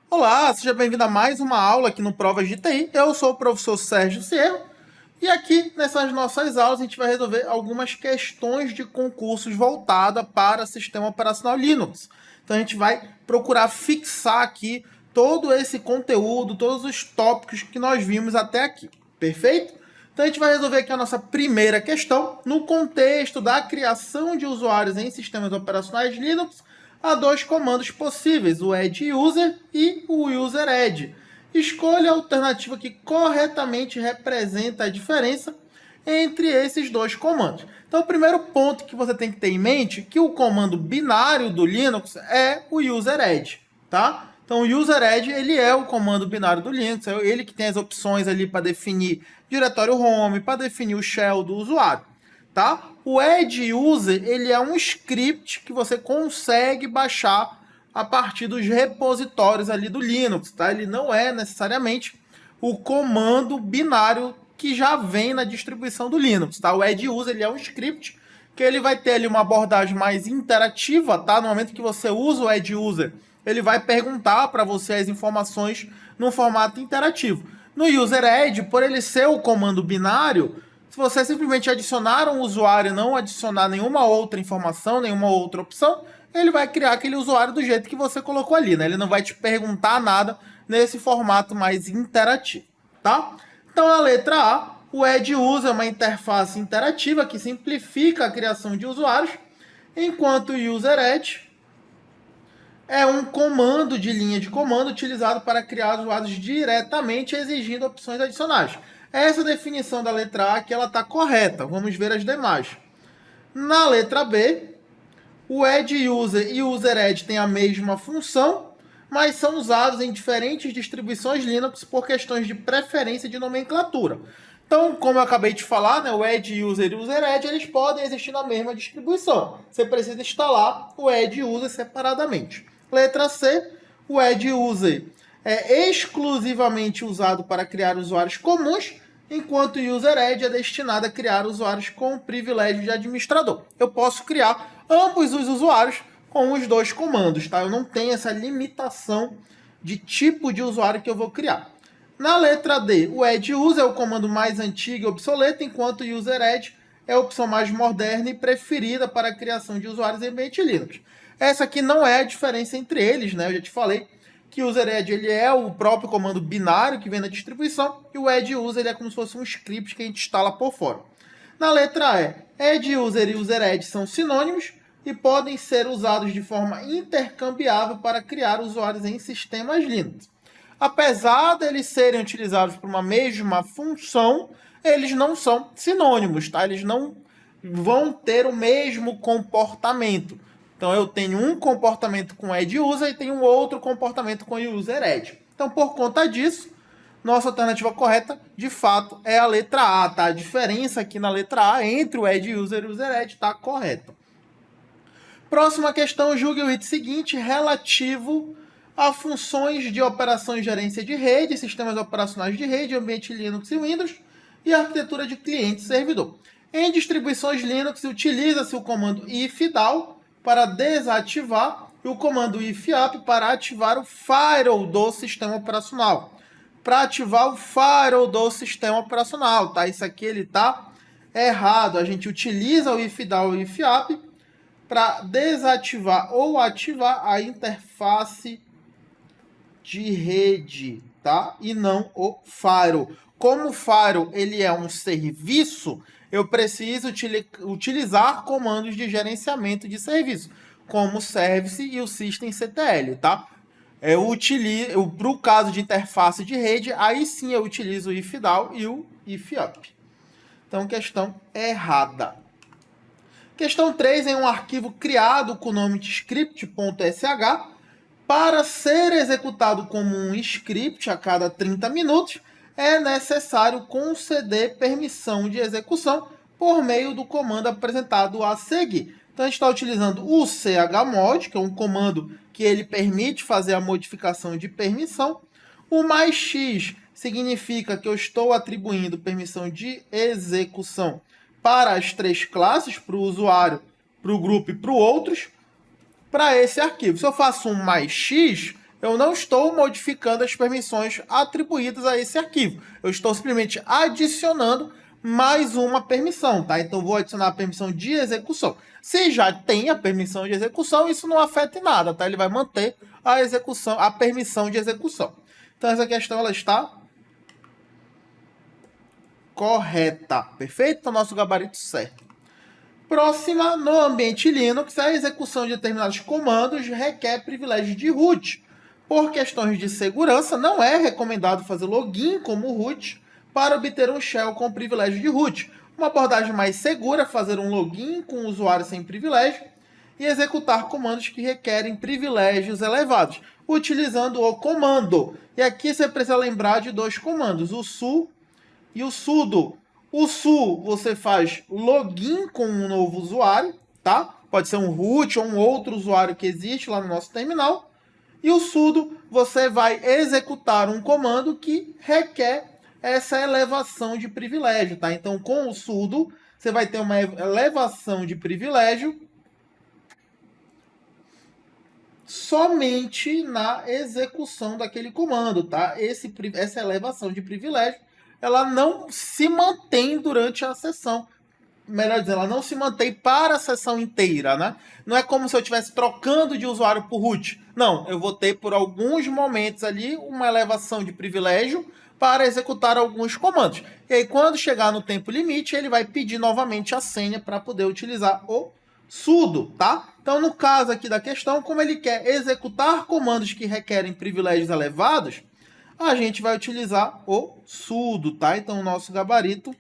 Olá, seja bem-vindo a mais uma aula aqui no Provas de TI. Eu sou o professor Sérgio Sierra e aqui nessas nossas aulas a gente vai resolver algumas questões de concursos voltadas para sistema operacional Linux. Então a gente vai procurar fixar aqui todo esse conteúdo, todos os tópicos que nós vimos até aqui, perfeito? Então a gente vai resolver aqui a nossa primeira questão no contexto da criação de usuários em sistemas operacionais Linux. Há dois comandos possíveis, o add-user e o user-add. Escolha a alternativa que corretamente representa a diferença entre esses dois comandos. Então, o primeiro ponto que você tem que ter em mente é que o comando binário do Linux é o user-add, tá? Então, o user-add, ele é o comando binário do Linux, é ele que tem as opções ali para definir diretório home, para definir o shell do usuário, tá? O add-user, ele é um script que você consegue baixar a partir dos repositórios ali do Linux, tá? Ele não é necessariamente o comando binário que já vem na distribuição do Linux, tá? O add-user, ele é um script que ele vai ter ali uma abordagem mais interativa, tá? No momento que você usa o add-user, ele vai perguntar para você as informações num formato interativo. No user-add, por ele ser o comando binário, se você simplesmente adicionar um usuário e não adicionar nenhuma outra informação, nenhuma outra opção, ele vai criar aquele usuário do jeito que você colocou ali, né? Ele não vai te perguntar nada nesse formato mais interativo, tá? Então, a letra A, o add-user é uma interface interativa que simplifica a criação de usuários, enquanto o user-add é um comando de linha de comando utilizado para criar usuários diretamente, exigindo opções adicionais. Essa definição da letra A aqui ela está correta. Vamos ver as demais. Na letra B, o add-user e o user-add têm a mesma função, mas são usados em diferentes distribuições Linux por questões de preferência de nomenclatura. Então, como eu acabei de falar, né, o add-user e o user-add eles podem existir na mesma distribuição. Você precisa instalar o add-user separadamente. Letra C, o add-user é exclusivamente usado para criar usuários comuns, enquanto o user-add é destinado a criar usuários com privilégio de administrador. Eu posso criar ambos os usuários com os dois comandos, tá? Eu não tenho essa limitação de tipo de usuário que eu vou criar. Na letra D, o add-user é o comando mais antigo e obsoleto, enquanto o user-add é a opção mais moderna e preferida para a criação de usuários em ambiente Linux. Essa aqui não é a diferença entre eles, né? Eu já te falei que o user-add ele é o próprio comando binário que vem na distribuição e o add-user ele é como se fosse um script que a gente instala por fora. Na letra E, add-user e user-add são sinônimos e podem ser usados de forma intercambiável para criar usuários em sistemas Linux. Apesar deles serem utilizados para uma mesma função, eles não são sinônimos, tá? Eles não vão ter o mesmo comportamento. Então eu tenho um comportamento com add-user e tenho outro comportamento com user-add. Então, por conta disso, nossa alternativa correta, de fato, é a letra A, tá? A diferença aqui na letra A entre o add-user e o user-add está correta. Próxima questão, julgue o item seguinte relativo a funções de operação e gerência de rede, sistemas operacionais de rede, ambiente Linux e Windows e arquitetura de cliente e servidor. Em distribuições Linux, utiliza-se o comando ifdown para desativar e o comando ifup para ativar o firewall do sistema operacional. Para ativar o firewall do sistema operacional, tá? Isso aqui ele tá errado. A gente utiliza o ifdown e o ifup para desativar ou ativar a interface de rede, tá? E não o firewall. Como o firewall ele é um serviço, eu preciso utilizar comandos de gerenciamento de serviço, como o service e o systemctl, tá? Para o caso de interface de rede, aí sim eu utilizo o ifdown e o ifup. Então, questão errada. Questão 3 é um arquivo criado com o nome de script.sh para ser executado como um script a cada 30 minutos, é necessário conceder permissão de execução por meio do comando apresentado a seguir. Então, a gente está utilizando o chmod, que é um comando que ele permite fazer a modificação de permissão. O mais x significa que eu estou atribuindo permissão de execução para as três classes, para o usuário, para o grupo e para o outros, para esse arquivo. Se eu faço um mais x, eu não estou modificando as permissões atribuídas a esse arquivo. Eu estou simplesmente adicionando mais uma permissão, tá? Então, vou adicionar a permissão de execução. Se já tem a permissão de execução, isso não afeta em nada, tá? Ele vai manter a execução, a permissão de execução. Então, essa questão ela está correta, perfeito? Então, nosso gabarito certo. Próxima, no ambiente Linux, a execução de determinados comandos requer privilégio de root. Por questões de segurança, não é recomendado fazer login como root para obter um shell com privilégio de root. Uma abordagem mais segura é fazer um login com o usuário sem privilégio e executar comandos que requerem privilégios elevados, utilizando o comando. E aqui você precisa lembrar de dois comandos, o su e o sudo. O su você faz login com um novo usuário, tá? Pode ser um root ou um outro usuário que existe lá no nosso terminal. E o sudo você vai executar um comando que requer essa elevação de privilégio, tá? Então, com o sudo, você vai ter uma elevação de privilégio somente na execução daquele comando, tá? Essa elevação de privilégio, ela não se mantém durante a sessão. Melhor dizendo, ela não se mantém para a sessão inteira, né? Não é como se eu estivesse trocando de usuário por root. Não, eu vou ter por alguns momentos ali uma elevação de privilégio para executar alguns comandos. E aí, quando chegar no tempo limite, ele vai pedir novamente a senha para poder utilizar o sudo, tá? Então, no caso aqui da questão, como ele quer executar comandos que requerem privilégios elevados, a gente vai utilizar o sudo, tá? Então, o nosso gabarito,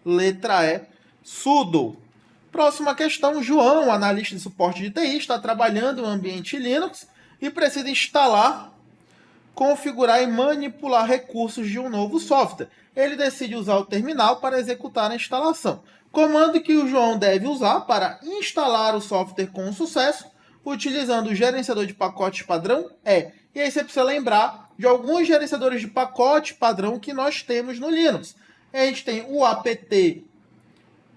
letra E, sudo. Próxima questão, João, analista de suporte de TI, está trabalhando em um ambiente Linux e precisa instalar, configurar e manipular recursos de um novo software. Ele decide usar o terminal para executar a instalação. Comando que o João deve usar para instalar o software com sucesso, utilizando o gerenciador de pacotes padrão é. E aí você precisa lembrar de alguns gerenciadores de pacote padrão que nós temos no Linux. A gente tem o apt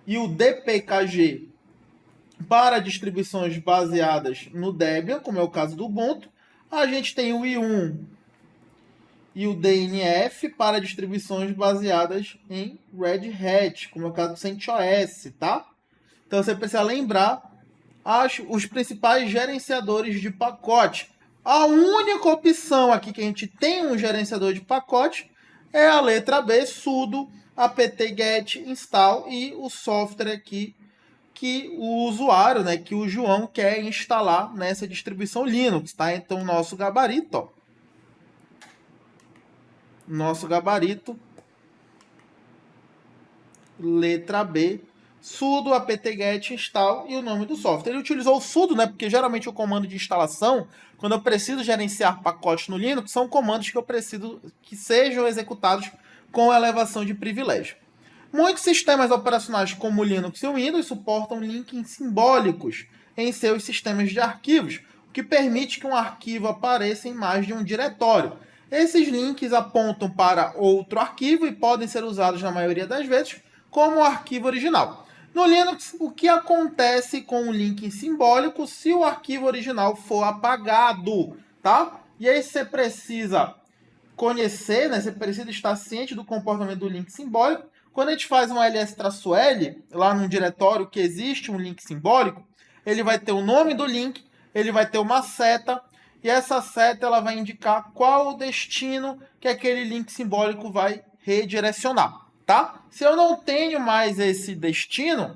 e o dpkg para distribuições baseadas no Debian, como é o caso do Ubuntu. A gente tem o i1 e o DNF para distribuições baseadas em Red Hat, como é o caso do CentOS, tá? Então você precisa lembrar os principais gerenciadores de pacote. A única opção aqui que a gente tem um gerenciador de pacote é a letra B, sudo apt-get install e o software aqui que o usuário, né, que o João quer instalar nessa distribuição Linux, tá? Então, nosso gabarito, ó. Nosso gabarito, letra B, sudo apt-get install e o nome do software. Ele utilizou o sudo, né, porque geralmente o comando de instalação, quando eu preciso gerenciar pacotes no Linux, são comandos que eu preciso que sejam executados com elevação de privilégio. Muitos sistemas operacionais como o Linux e o Windows suportam links simbólicos em seus sistemas de arquivos, o que permite que um arquivo apareça em mais de um diretório. Esses links apontam para outro arquivo e podem ser usados na maioria das vezes como o arquivo original. No Linux, o que acontece com o link simbólico se o arquivo original for apagado, tá? E aí você precisa conhecer, né? Você precisa estar ciente do comportamento do link simbólico. Quando a gente faz um ls-l, lá num diretório que existe um link simbólico, ele vai ter o nome do link, ele vai ter uma seta, e essa seta ela vai indicar qual o destino que aquele link simbólico vai redirecionar, tá? Se eu não tenho mais esse destino,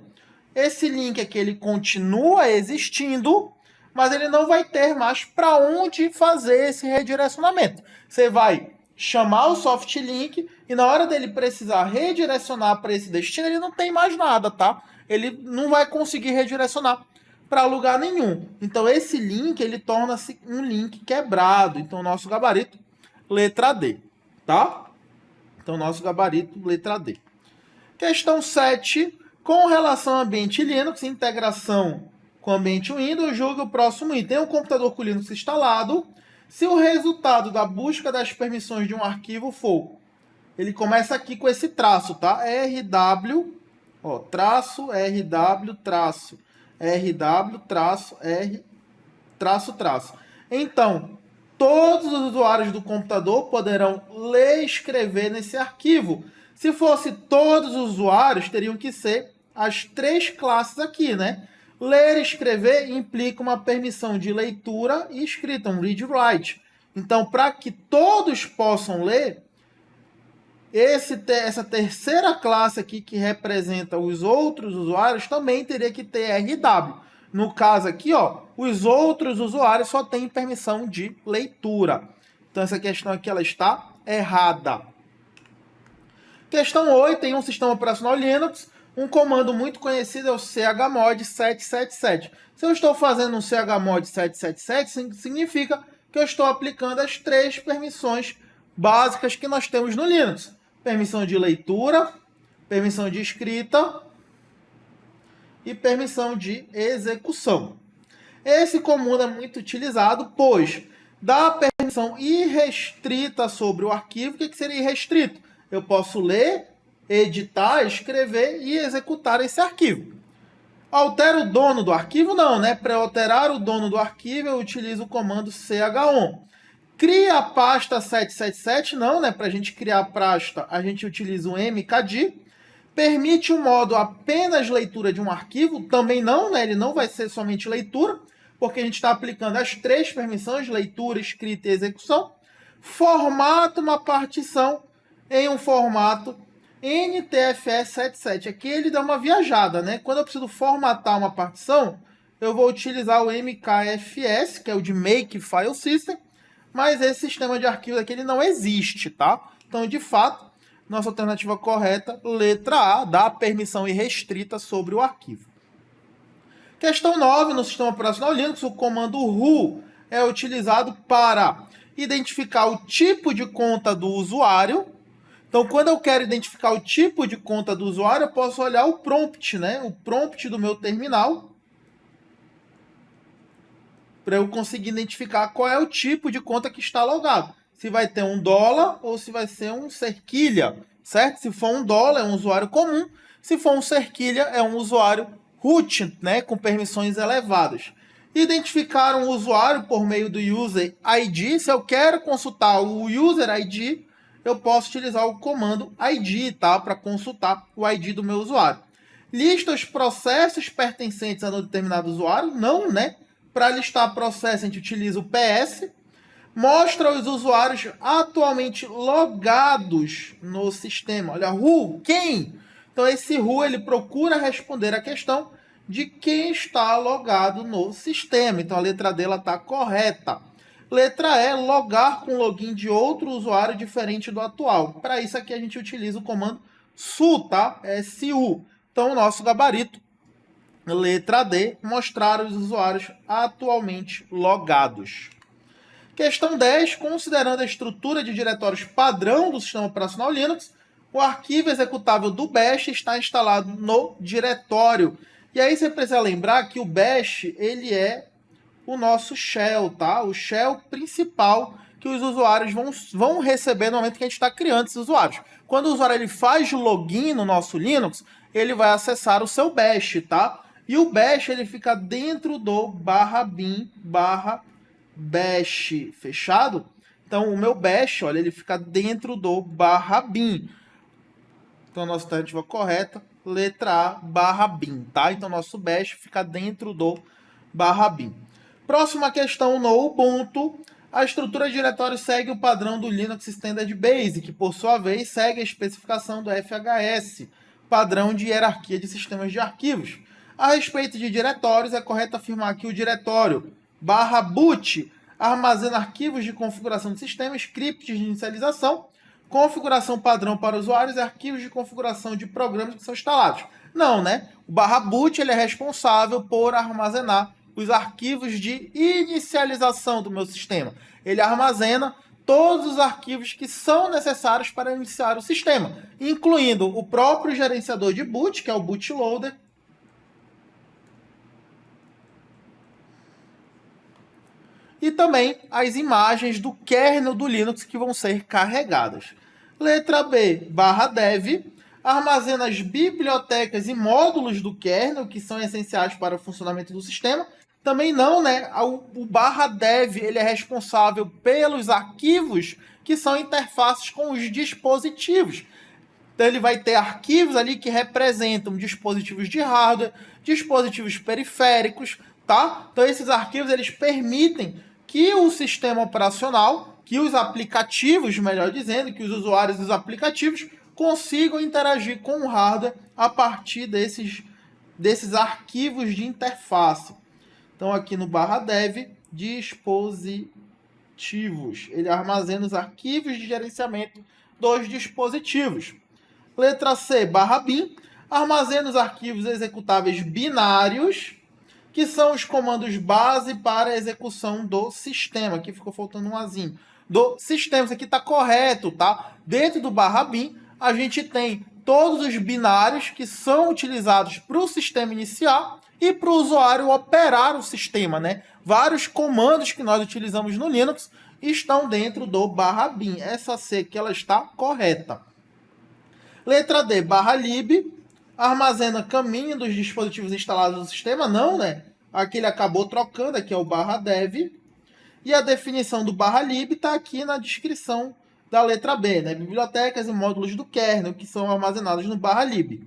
esse link aqui ele continua existindo, mas ele não vai ter mais para onde fazer esse redirecionamento. Você vai chamar o soft link e na hora dele precisar redirecionar para esse destino, ele não tem mais nada, tá? Ele não vai conseguir redirecionar para lugar nenhum. Então esse link ele torna-se um link quebrado. Então nosso gabarito, letra D, tá? Então nosso gabarito, letra D. Questão 7. Com relação ao ambiente Linux, integração com o ambiente Windows, julgue o próximo item. Tem um computador com Linux instalado. Se o resultado da busca das permissões de um arquivo for, ele começa aqui com esse traço, tá? RW, ó, traço, RW, traço, RW, traço, R, traço, traço. Então, todos os usuários do computador poderão ler e escrever nesse arquivo. Se fosse todos os usuários, teriam que ser as 3 classes aqui, né? Ler e escrever implica uma permissão de leitura e escrita, um read-write. Então, para que todos possam ler, essa terceira classe aqui que representa os outros usuários também teria que ter RW. No caso aqui, ó, os outros usuários só têm permissão de leitura. Então essa questão aqui ela está errada. Questão 8, em um sistema operacional Linux, um comando muito conhecido é o chmod 777. Se eu estou fazendo um chmod 777, significa que eu estou aplicando as 3 permissões básicas que nós temos no Linux. Permissão de leitura, permissão de escrita e permissão de execução. Esse comando é muito utilizado, pois dá permissão irrestrita sobre o arquivo. O que seria irrestrito? Eu posso ler, editar, escrever e executar esse arquivo. Altera o dono do arquivo? Não, né? Para alterar o dono do arquivo, eu utilizo o comando chon. Cria a pasta 777? Não, né? Para a gente criar a pasta, a gente utiliza o mkdir. Permite o modo apenas leitura de um arquivo? Também não, né? Ele não vai ser somente leitura, porque a gente está aplicando as 3 permissões, leitura, escrita e execução. Formata uma partição em um formato NTFS77. Aqui ele dá uma viajada, né? Quando eu preciso formatar uma partição, eu vou utilizar o MKFS, que é o de Make File System, mas esse sistema de arquivos aqui ele não existe, tá? Então, de fato, nossa alternativa correta, letra A, dá permissão irrestrita sobre o arquivo. Questão 9, no sistema operacional Linux, o comando who é utilizado para identificar o tipo de conta do usuário. Então, quando eu quero identificar o tipo de conta do usuário, eu posso olhar o prompt, né? O prompt do meu terminal, para eu conseguir identificar qual é o tipo de conta que está logado. Se vai ter $1 ou se vai ser um cerquilha, certo? Se for $1, é um usuário comum. Se for um cerquilha, é um usuário root, né, com permissões elevadas. Identificar um usuário por meio do user ID. Se eu quero consultar o user ID, eu posso utilizar o comando ID, tá? Para consultar o ID do meu usuário. Lista os processos pertencentes a um determinado usuário? Não, né? Para listar processo, a gente utiliza o PS. Mostra os usuários atualmente logados no sistema. Olha, who, quem? Então, esse who, ele procura responder a questão de quem está logado no sistema. Então, a letra D está correta. Letra E, logar com login de outro usuário diferente do atual. Para isso aqui, a gente utiliza o comando su, tá? SU. Então, o nosso gabarito, letra D, mostrar os usuários atualmente logados. Questão 10. Considerando a estrutura de diretórios padrão do sistema operacional Linux, o arquivo executável do bash está instalado no diretório. E aí você precisa lembrar que o bash ele é o nosso shell, tá? O shell principal que os usuários vão receber no momento que a gente está criando esses usuários. Quando o usuário ele faz login no nosso Linux, ele vai acessar o seu bash, tá? E o bash ele fica dentro do /bin/bash, fechado? Então, o meu bash, olha, ele fica dentro do /bin. Então, a nossa alternativa correta, letra A, /bin, tá? Então, nosso bash fica dentro do /bin. Próxima questão no Ubuntu. A estrutura de diretório segue o padrão do Linux Standard Basic, que, por sua vez, segue a especificação do FHS, padrão de hierarquia de sistemas de arquivos. A respeito de diretórios, é correto afirmar que o diretório /boot armazena arquivos de configuração do sistema, scripts de inicialização, configuração padrão para usuários e arquivos de configuração de programas que são instalados. Não, né? O /boot ele é responsável por armazenar os arquivos de inicialização do meu sistema. Ele armazena todos os arquivos que são necessários para iniciar o sistema, incluindo o próprio gerenciador de boot, que é o bootloader, e também as imagens do kernel do Linux que vão ser carregadas. Letra B, /dev, armazena as bibliotecas e módulos do kernel que são essenciais para o funcionamento do sistema. Também não, né? O /dev ele é responsável pelos arquivos que são interfaces com os dispositivos. Então ele vai ter arquivos ali que representam dispositivos de hardware, dispositivos periféricos, tá? Então esses arquivos eles permitem que o sistema operacional, que os aplicativos, melhor dizendo, que os usuários dos aplicativos consigam interagir com o hardware a partir desses arquivos de interface. Então aqui no /dev, dispositivos, ele armazena os arquivos de gerenciamento dos dispositivos. Letra C, /bin, armazena os arquivos executáveis binários, que são os comandos base para a execução do sistema. Aqui ficou faltando um azinho. Do sistema, isso aqui está correto, tá? Dentro do /bin, a gente tem todos os binários que são utilizados para o sistema iniciar e para o usuário operar o sistema, né? Vários comandos que nós utilizamos no Linux estão dentro do /bin. Essa C aqui ela está correta. Letra D, /lib, armazena caminho dos dispositivos instalados no sistema. Não, né? Aqui ele acabou trocando, aqui é o /dev. E a definição do /lib está aqui na descrição da letra B, né? Bibliotecas e módulos do kernel que são armazenados no /lib.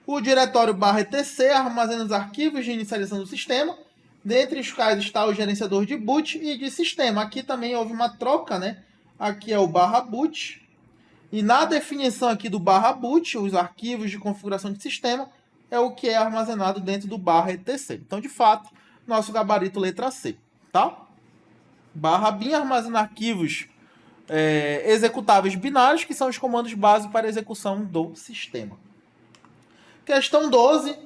O diretório /etc armazena os arquivos de inicialização do sistema, dentre os quais está o gerenciador de boot e de sistema. Aqui também houve uma troca, né? Aqui é o /boot. E na definição aqui do /boot, os arquivos de configuração de sistema é o que é armazenado dentro do /etc. Então, de fato, nosso gabarito letra C, tá? /bin armazena arquivos executáveis binários, que são os comandos base para a execução do sistema. Questão 12.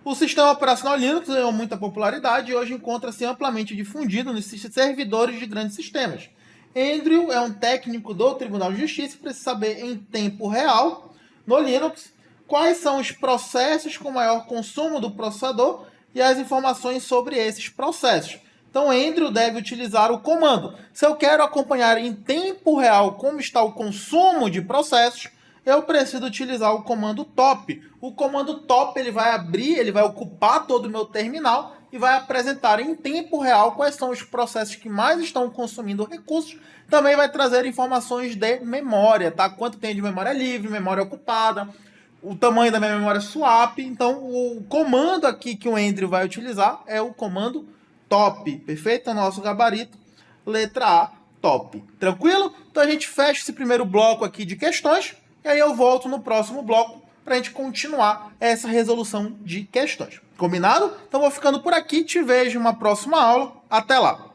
O sistema operacional Linux ganhou muita popularidade e hoje encontra-se amplamente difundido nos servidores de grandes sistemas. Andrew é um técnico do Tribunal de Justiça e precisa saber em tempo real, no Linux, quais são os processos com maior consumo do processador e as informações sobre esses processos. Então, Andrew deve utilizar o comando. Se eu quero acompanhar em tempo real como está o consumo de processos, eu preciso utilizar o comando top. O comando top ele vai abrir, ele vai ocupar todo o meu terminal e vai apresentar em tempo real quais são os processos que mais estão consumindo recursos. Também vai trazer informações de memória, tá? Quanto tem de memória livre, memória ocupada, o tamanho da minha memória swap. Então, o comando aqui que o Andrew vai utilizar é o comando top. Perfeito? É o nosso gabarito. Letra A, top. Tranquilo? Então, a gente fecha esse primeiro bloco aqui de questões. E aí eu volto no próximo bloco para a gente continuar essa resolução de questões. Combinado? Então vou ficando por aqui. Te vejo numa próxima aula. Até lá!